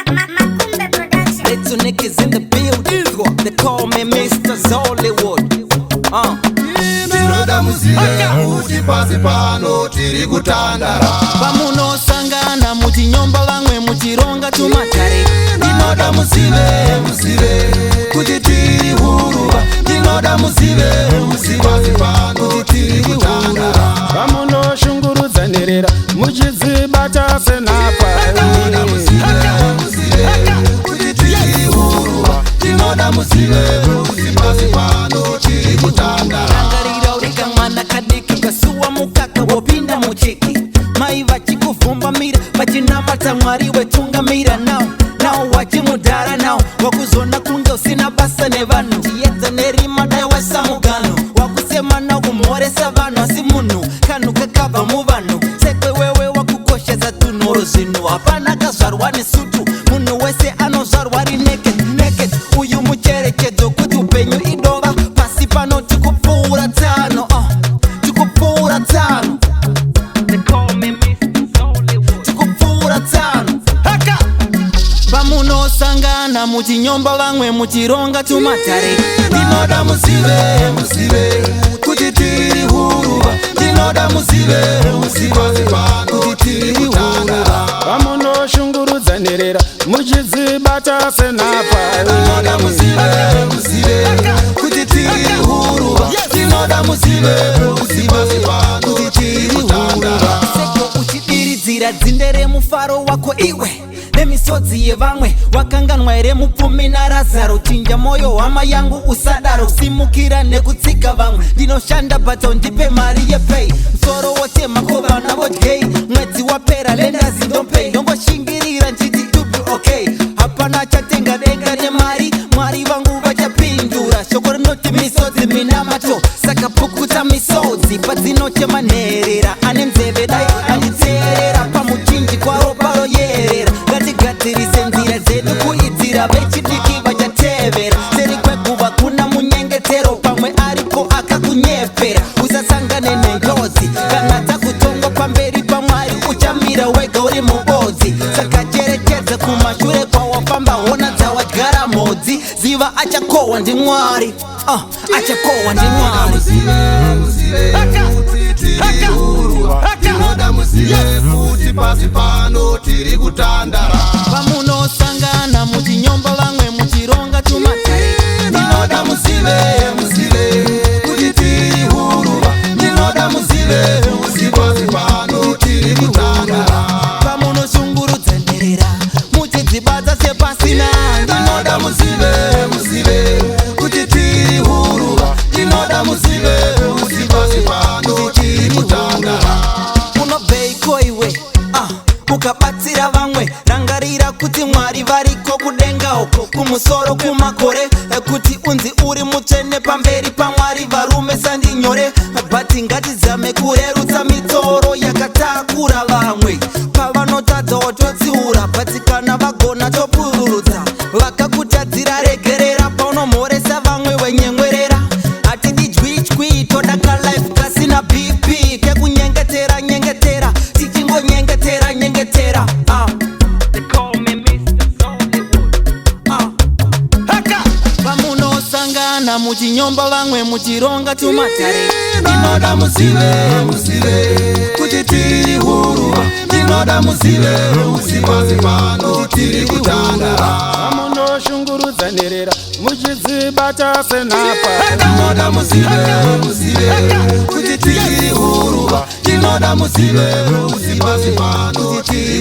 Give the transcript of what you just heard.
Blitz Unique is in the building. They call me Mr. Zollywood. Tinoda muzive kuti pasi pano tiri kutandara. Pamunosangana muchinyomba vamwe muchironga tumatare. Tinoda muzive kuti tiri huruva. Tinoda muzive pasi pano kuti tiri kutandara. Pamunoshungurudza nherera muchidzibata senapa. Tinoda muzive kuti tiri huruva. Tinoda muzive pasi pano tiri kutandara. Rangarira urika mwana kadiki kasuwa mukaka wopinda muchiki. Mai vachikuvhumba mira vachinamata Mwari wetungamira nao wachimudhara nao wakuzona kunge usina basa nevanhu chiedza nerima dai wasamugano wakusema nao kumhoresa vanhu asi munhu kanhu kakabva muvanhu sekwe wewe wakukoshesa tunhoro zvinhu hapana kazvarwa nesutu munhu wese anozvarwa ri naked uyu mucherechedzo kuti upenyu idova pasi pano tikupfuura tsano tikupfuura tsano pamunosangana muchinyomba vamwe muchironga tumatare. Tinoda muzive kuti tiri huruva. Tinoda muzive pasi pano kuti tiri kutandara. Pamunoshungurudza nherera muchidzibata senapa. Tinoda muzive kuti tiri huruva. Tinoda muzive pasi pano kuti tiri kutandara. Seko uchidiridzira dzinde remufaro wako iwe nemisodzi yevamwe wakanganwa here mupfumi narazaro chinja moyo hama yangu usadaro simukira nekutsika vamwe ndinoshanda bata undipe mari yepei musoro wotema ko vana vodgei mwedzi wapera lendazi ndompei ndongoshingirira nditi tupi okay hapana chatenga denga nemari Mwari vangu vachapindura shoko rinoti misodzi minamato saka pukuta misodzi padzinochema nherera ane nzeve dai anditserera pamuchinji kwaro paro yerera ngatigadzirise nzira dzedu kuidzira vechidiki vachatevera seri kweguva kuna munyengetero pamwe aripo akakunyepera usasangane nenjodzi kana takutongo pamberi paMwari uchamira wega uri mubodzi saka cherechedza kumashure kwawafamba hona dzawadyara mhodzi ziva achakohwa ndiMwari achakohwa ndiMwari. Tinoda muzive kuti pasi pano tiri kutandara. Pamunosangana muchinyomba vamwe muchironga tumatare. Tinoda muzive kuti tiri huruva. Tinoda muzive pasi pano tiri kutandara. Pamunoshungurudza nherera muchidzibata sepasina. Tinoda muzive kuti tiri huruva. Tinoda muzive pasi pano tiri kutandara. Unobveiko iwe ukabatsira vamwe rangarira kuti Mwari variko kudenga uko kumusoro kumakore kuti unzi uri mutsvene pamberi paMwari varume sandinyore bhati ngatizame kurerutsa mitoro yakatakura vamwe pavanotadza wototsiura bhati kana vagona topururudza vakakutadzira regerera paunomhoresa vamwe wenyemwerera hatidijwichwi toda kalife kasina bp kekunyengetera nyengetera tichingonyengetera nyengetera pamunosangana muchinyomba vamwe muchironga tumatare. Tinoda muzive kuti tiri huruva. Tinoda muzive pasi pano tiri kutandara. Pamunoshungurudza nherera muchidzibata senapa. Tinoda muzive kuti tiri huruva. Tinoda muzive pasi pano tiri